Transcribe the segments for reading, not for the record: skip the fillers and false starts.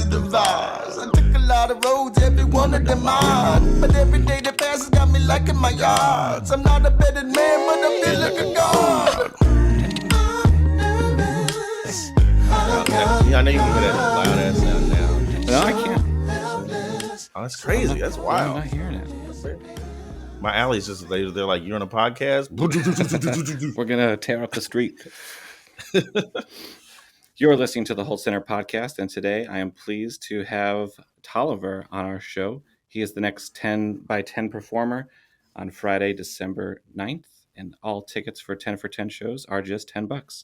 positive vibes. I took a lot of roads, every one of them mine. But every day that passes got me liking my yards. I'm not a better man, but I feel like a god. Yeah, I know you can hear that loud ass sound now. No, I can't. Oh, that's crazy. That's I'm wild. not hearing it. My alley's just they're like, you're on a podcast. We're gonna tear up the street. You're listening to the Hult Center podcast, and today I am pleased to have Tolliver on our show. He is the next 10 by 10 performer on Friday, December 9th, and all tickets for 10 for 10 shows are just $10.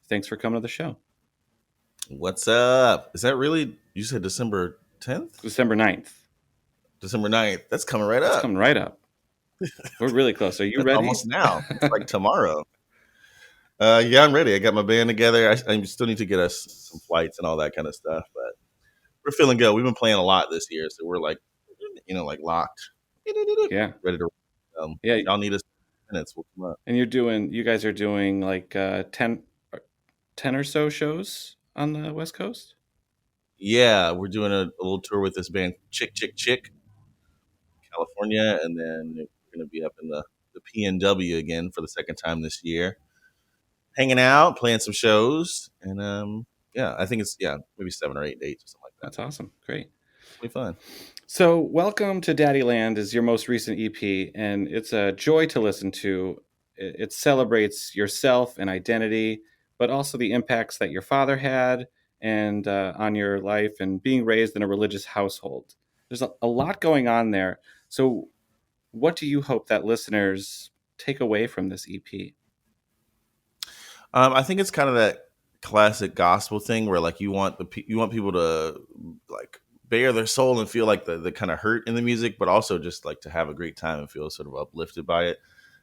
Thanks for coming to the show. What's up? Is that really? You said December 10th? December 9th. December 9th. That's coming right It's up. coming right up. We're really close. Are you ready? Almost now. It's like tomorrow. Yeah, I'm ready. I got my band together. I still need to get us some flights and all that kind of stuff, but we're feeling good. We've been playing a lot this year, so we're like, like locked. Yeah. Ready to. Yeah. Y'all need us minutes. We'll come up. And you guys are doing like 10 or so shows on the West Coast? Yeah, we're doing a little tour with this band, Chick, California, and then we're going to be up in the PNW again for the second time this year. Hanging out, playing some shows, and I think it's maybe 7 or 8 dates or something like that. That's awesome. Great. It'll be fun. So, Welcome to Daddy Land is your most recent EP, and it's a joy to listen to. It celebrates yourself and identity, but also the impacts that your father had and on your life and being raised in a religious household. There's a lot going on there. So, what do you hope that listeners take away from this EP? I think it's kind of that classic gospel thing where like you want people to like bare their soul and feel like the kind of hurt in the music, but also just like to have a great time and feel sort of uplifted by it.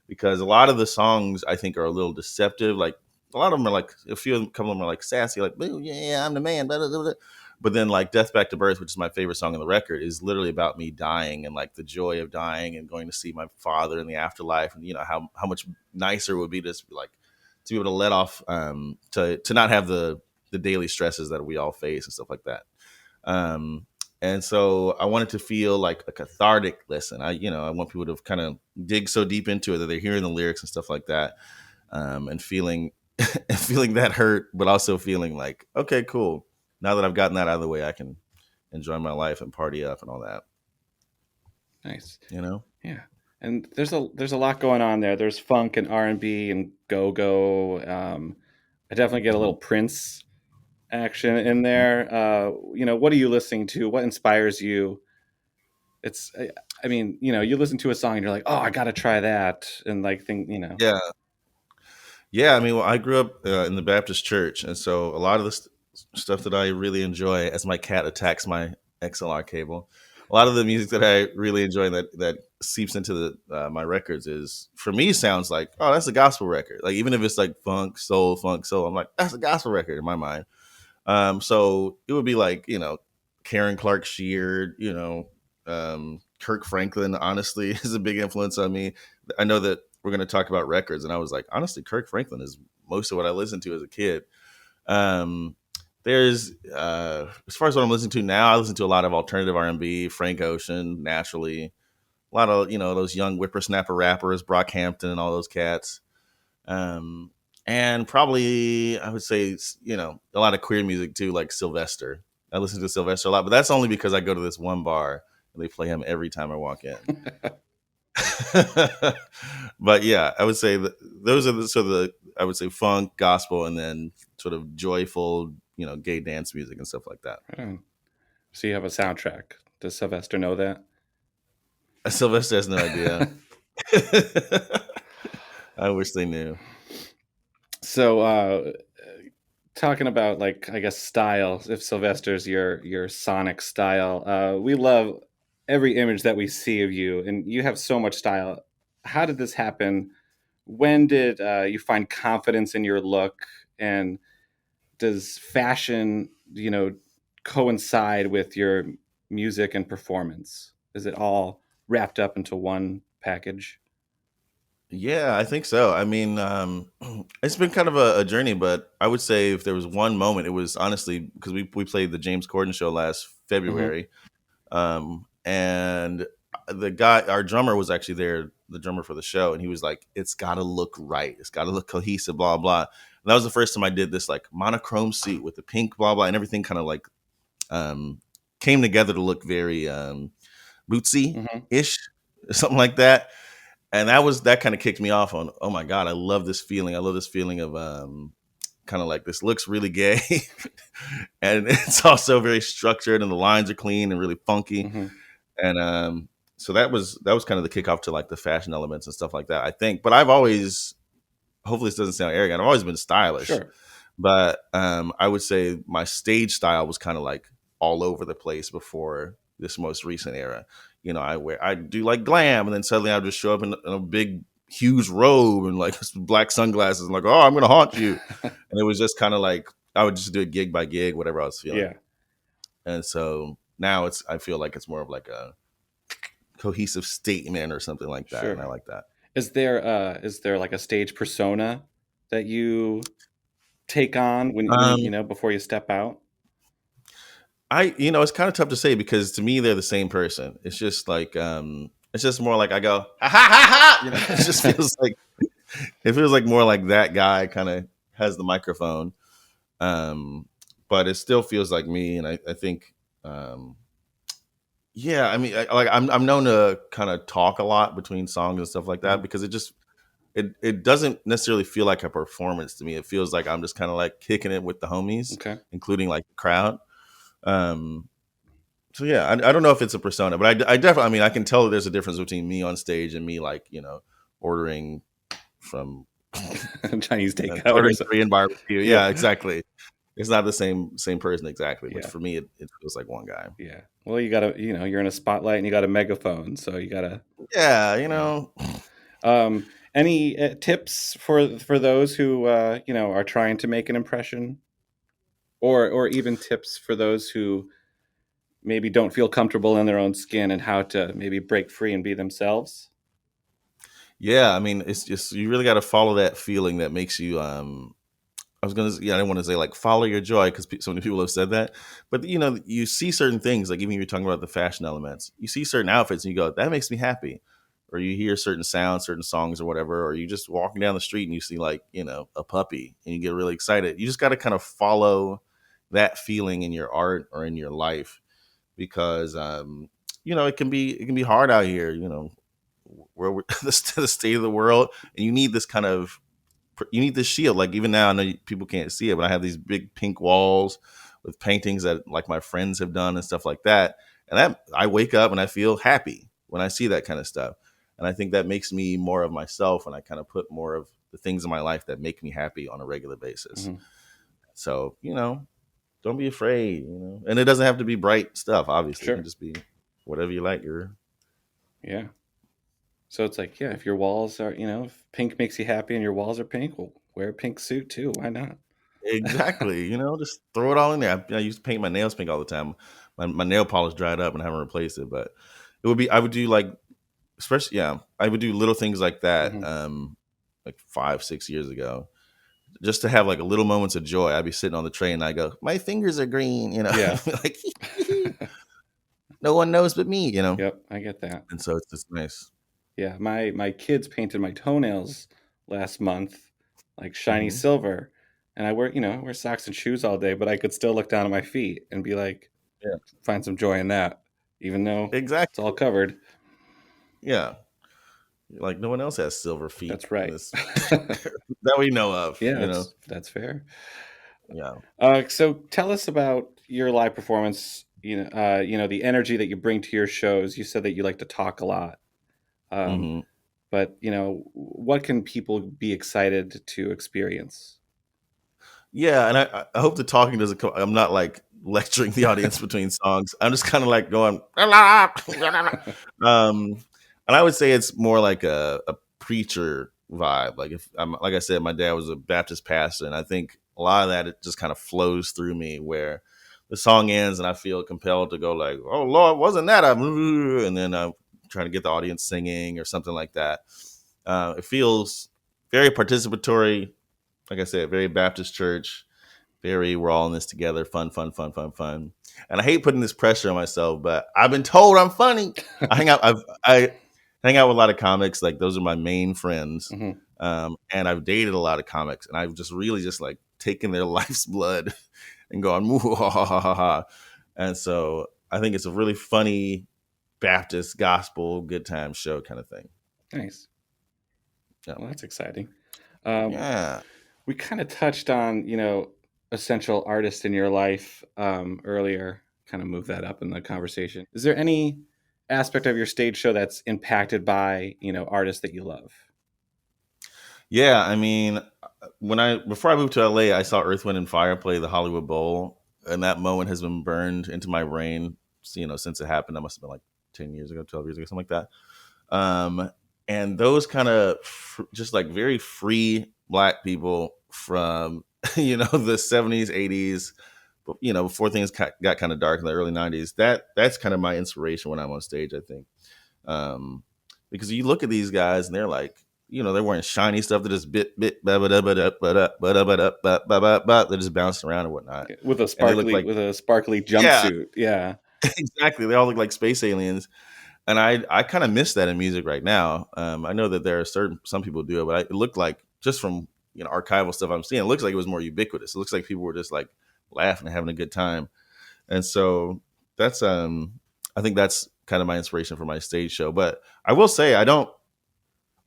Because a lot of the songs I think are a little deceptive. Like a lot of them are like a couple of them are like sassy, like yeah, I'm the man, blah, blah, blah. But then like Death Back to Birth, which is my favorite song on the record, is literally about me dying and like the joy of dying and going to see my father in the afterlife, and how much nicer it would be to just like to be able to let off, to not have the daily stresses that we all face and stuff like that. And so I wanted to feel like a cathartic listen. I want people to kind of dig so deep into it that they're hearing the lyrics and stuff like that, and feeling feeling that hurt, but also feeling like, okay, cool. Now that I've gotten that out of the way, I can enjoy my life and party up and all that. Nice. Yeah. And there's a lot going on there. There's funk and R&B and go-go. I definitely get a little Prince action in there. What are you listening to? What inspires you? You listen to a song and you're like, oh, I got to try that. And like, Yeah. Yeah. I mean, I grew up in the Baptist church. And so a lot of the stuff that I really enjoy, as my cat attacks my XLR cable, a lot of the music that I really enjoy that seeps into my records is, for me, sounds like, oh, that's a gospel record. Like, even if it's like funk soul, I'm like, that's a gospel record in my mind. So it would be like, Karen Clark Sheard, Kirk Franklin, honestly, is a big influence on me. I know that we're going to talk about records, and I was like, honestly, Kirk Franklin is most of what I listened to as a kid. There's as far as what I'm listening to now, I listen to a lot of alternative R&B, Frank Ocean, naturally, a lot of those young whippersnapper rappers, Brockhampton, and all those cats. And probably I would say a lot of queer music too, like Sylvester. I listen to Sylvester a lot, but that's only because I go to this one bar and they play him every time I walk in. But yeah, I would say that those are I would say funk, gospel, and then sort of joyful, gay dance music and stuff like that. So you have a soundtrack. Does Sylvester know that? Sylvester has no idea. I wish they knew. So talking about, like, I guess style, if Sylvester's your sonic style, we love every image that we see of you, and you have so much style. How did this happen? When did you find confidence in your look? And does fashion, coincide with your music and performance? Is it all wrapped up into one package? Yeah, I think so. I mean, it's been kind of a journey, but I would say if there was one moment, it was honestly because we played the James Corden show last Hmm. February, and the guy, our drummer, was actually there, the drummer for the show, and he was like, "It's got to look right. It's got to look cohesive." Blah blah. And that was the first time I did this like monochrome suit with the pink blah blah, and everything kind of like um, came together to look very bootsy Hmm. ish, something like that. And that kind of kicked me off on, oh my god, I love this feeling. I love this feeling of kind of like this looks really gay, and it's also very structured, and the lines are clean and really funky. Hmm. And so that was kind of the kickoff to like the fashion elements and stuff like that, I think. But I've always, hopefully this doesn't sound arrogant, I've always been stylish, Sure. but I would say my stage style was kind of like all over the place before this most recent era. I do like glam, and then suddenly I would just show up in a big, huge robe and like black sunglasses, and like, oh, I'm gonna haunt you. And it was just kind of like I would just do it gig by gig, whatever I was feeling. Yeah. And so now I feel like it's more of like a cohesive statement or something like that, and I Sure. like that. Is there like a stage persona that you take on when Um, before you step out? it's kind of tough to say because to me they're the same person. It's just like it's just more like I go ha ha ha ha. It just feels like more like that guy kind of has the microphone. But it still feels like me, and I think yeah, I mean, I'm known to kind of talk a lot between songs and stuff like that Mhm. because it doesn't necessarily feel like a performance to me. It feels like I'm just kind of like kicking it with the homies, Okay. including like the crowd. Um, so yeah, I don't know if it's a persona, but I definitely, I mean, I can tell that there's a difference between me on stage and me like ordering from Chinese takeout or ordering something. Korean barbecue. Yeah. Yeah, exactly. It's not the same person exactly, but Yeah. for me, it feels like one guy. Yeah. Well, you gotta, you're in a spotlight and you got a megaphone, so you gotta. Yeah, Yeah. Any tips for those who are trying to make an impression, or even tips for those who maybe don't feel comfortable in their own skin and how to maybe break free and be themselves? yeah. I mean, it's just you really got to follow that feeling that makes you. I didn't want to say like follow your joy because so many people have said that, but you see certain things like even you're talking about the fashion elements. You see certain outfits and you go, that makes me happy, or you hear certain sounds, certain songs, or whatever, or you just walking down the street and you see like a puppy and you get really excited. You just got to kind of follow that feeling in your art or in your life because it can be hard out here. Where we're the state of the world, and you need this shield. Like even now, I know people can't see it, but I have these big pink walls with paintings that like my friends have done and stuff like that. And that I wake up and I feel happy when I see that kind of stuff. And I think that makes me more of myself, and I kind of put more of the things in my life that make me happy on a regular basis. Hmm. So don't be afraid. And it doesn't have to be bright stuff. Obviously, it can Sure. just be whatever you like. You're Yeah. So it's like, yeah, if your walls are, if pink makes you happy and your walls are pink, well, wear a pink suit too. Why not? exactly. Just throw it all in there. I used to paint my nails pink all the time. My nail polish dried up and I haven't replaced it, but I would do like, especially, yeah, I would do little things like that, Hmm. like 5, 6 years ago, just to have like a little moments of joy. I'd be sitting on the train and I go, my fingers are green, Yeah. like no one knows but me. Yep, I get that. And so it's just nice. Yeah, my kids painted my toenails last month, like shiny Hmm. silver, and I wear socks and shoes all day, but I could still look down at my feet and be like, Yeah, find some joy in that, even though it's all exactly. covered. Yeah. Like no one else has silver feet That's in right. this that we know of. Yeah, that's fair. Yeah. So tell us about your live performance. The energy that you bring to your shows. You said that you like to talk a lot. Um, Hmm. but what can people be excited to experience? Yeah, and I hope the talking doesn't come. I'm not like lecturing the audience between songs. I'm just kind of like going, and I would say it's more like a preacher vibe. Like if I'm like I said, my dad was a Baptist pastor, and I think a lot of that it just kind of flows through me where the song ends and I feel compelled to go like, "Oh Lord, wasn't that a?" And then I'm trying to get the audience singing or something like that. It feels very participatory. Like I said, very Baptist church. Very, we're all in this together. Fun, fun, fun, fun, fun. And I hate putting this pressure on myself, but I've been told I'm funny. I hang out with a lot of comics. Like those are my main friends. Mhm. And I've dated a lot of comics, and I've just really just like taken their life's blood and going, "Moo, ha, ha, ha, ha, ha." And so I think it's a really funny Baptist gospel good time show kind of thing. Nice. Yeah. Well, that's exciting. Yeah. We kind of touched on, essential artists in your life earlier, kind of move that up in the conversation. Is there any aspect of your stage show that's impacted by, artists that you love? Yeah, I mean, before I moved to LA, I saw Earth, Wind, and Fire play the Hollywood Bowl, and that moment has been burned into my brain. Since it happened, that must have been like 10 years ago, 12 years ago, something like that. And those kind of just like very free Black people from the 70s, 80s, before things got kind of dark in the early 90s. That's kind of my inspiration when I'm on stage, I think. Because you look at these guys and they're like, they're wearing shiny stuff. They're just they're just bouncing around and whatnot. With a And they look like, sparkly jumpsuit. Yeah. exactly. They all look like space aliens. And I kind of miss that in music right now. I know that there are some people do it, but it looked like, just from archival stuff I'm seeing, it looks like it was more ubiquitous. It looks like people were just like laughing and having a good time. And so that's I think that's kind of my inspiration for my stage show. But I will say I don't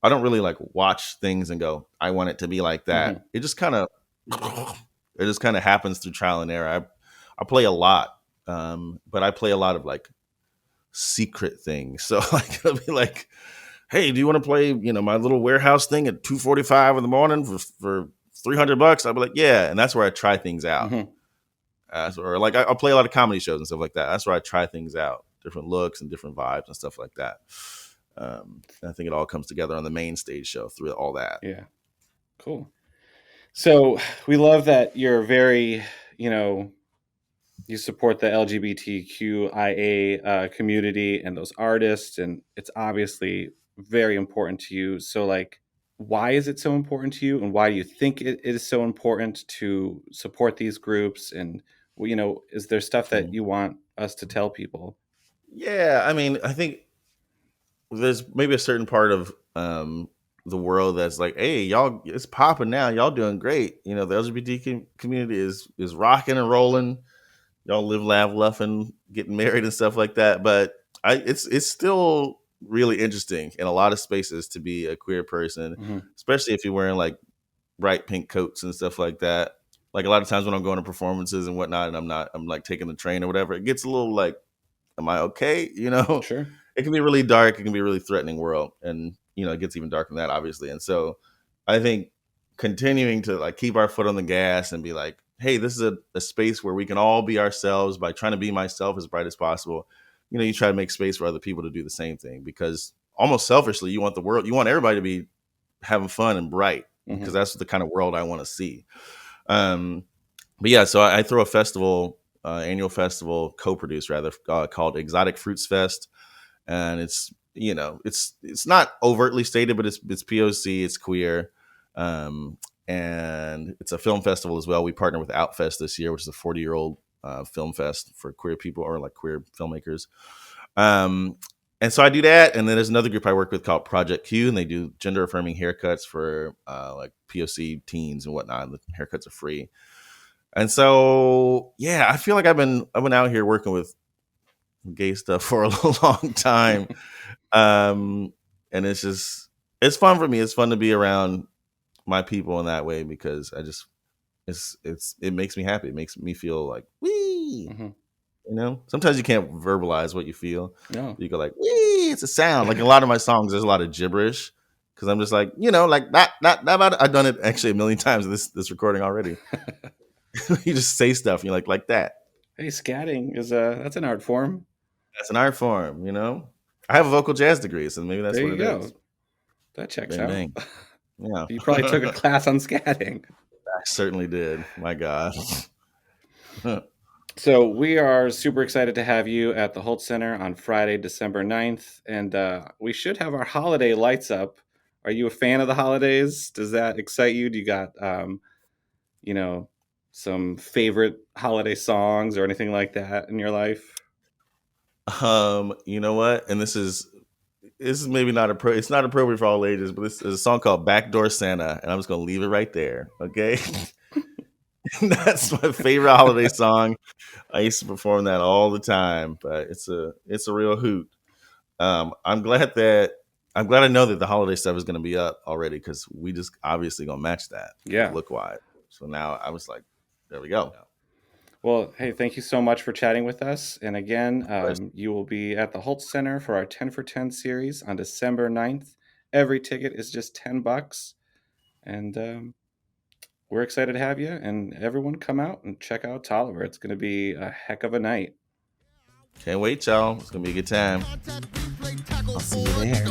really like watch things and go, I want it to be like that. Mhm. It just kind of happens through trial and error. I play a lot, but I play a lot of like secret things. So like it'll be like, hey, do you want to play my little warehouse thing at 2:45 in the morning for $300? I'll be like, yeah. And that's where I try things out. Mhm. Or like I'll play a lot of comedy shows and stuff like that. That's where I try things out, different looks and different vibes and stuff like that. I think it all comes together on the main stage show through all that. Yeah. Cool. So we love that you're very, you support the LGBTQIA community and those artists, and it's obviously very important to you. So, like, why is it so important to you, and why do you think it is so important to support these groups? And is there stuff that you want us to tell people? Yeah, I mean, I think there's maybe a certain part of the world that's like, hey, y'all, it's popping now. Y'all doing great. The LGBT community is rocking and rolling. Y'all live, laugh, laughing, getting married and stuff like that. But it's still really interesting in a lot of spaces to be a queer person, Mhm. especially if you're wearing like bright pink coats and stuff like that. Like a lot of times when I'm going to performances and whatnot, and I'm like taking the train or whatever, it gets a little like, am I okay? Sure. It can be really dark. It can be a really threatening world. And, it gets even darker than that, obviously. And so I think continuing to like keep our foot on the gas and be like, hey, this is a space where we can all be ourselves by trying to be myself as bright as possible. You try to make space for other people to do the same thing, because almost selfishly, you want everybody to be having fun and bright, because that's the kind of world I want to see. But yeah, so I throw a festival, annual festival, co-produced rather, called Exotic Fruits Fest, and it's it's not overtly stated, but it's POC, it's queer, and it's a film festival as well. We partner with Outfest this year, which is a 40-year-old film fest for queer people, or like queer filmmakers. And so I do that, and then there's another group I work with called Project Q, and they do gender affirming haircuts for like POC teens and whatnot. And the haircuts are free. And so, yeah, I feel like I've been out here working with gay stuff for a long time. And it's fun for me. It's fun to be around my people in that way, because it makes me happy. It makes me feel like, wee, sometimes you can't verbalize what you feel. No. You go like, wee, it's a sound. Like in a lot of my songs, there's a lot of gibberish, because I'm just like, like that. I've done it actually a million times in this recording already. You just say stuff, and you're like that. Hey, scatting is that's an art form. That's an art form, I have a vocal jazz degree, so maybe that's There what you it go. is. That checks Bang, out. bang. Yeah. You probably took a class on scatting. I certainly did. My God. So we are super excited to have you at the Hult Center on Friday, December 9th. And we should have our holiday lights up Are you a fan of the holidays? Does that excite you? Do you got, you know, some favorite holiday songs or anything like that in your life? You know what? And this is maybe not it's not appropriate for all ages, but this is a song called Backdoor Santa, and I'm just gonna leave it right there. Okay. That's my favorite holiday song. I used to perform that all the time, but it's a real hoot. I'm glad I know that the holiday stuff is gonna be up already because we just obviously gonna match that Yeah. look wise. So now I was like, there we go. Well, hey, thank you so much for chatting with us. And again, course. you will be at the Hult Center for our 10 for 10 series on December 9th. Every ticket is just $10. And we're excited to have you. And everyone come out and check out Tolliver. It's going to be a heck of a night. Can't wait, y'all. It's gonna be a good time. I'll see you there.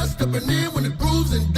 Stepping in when the grooves and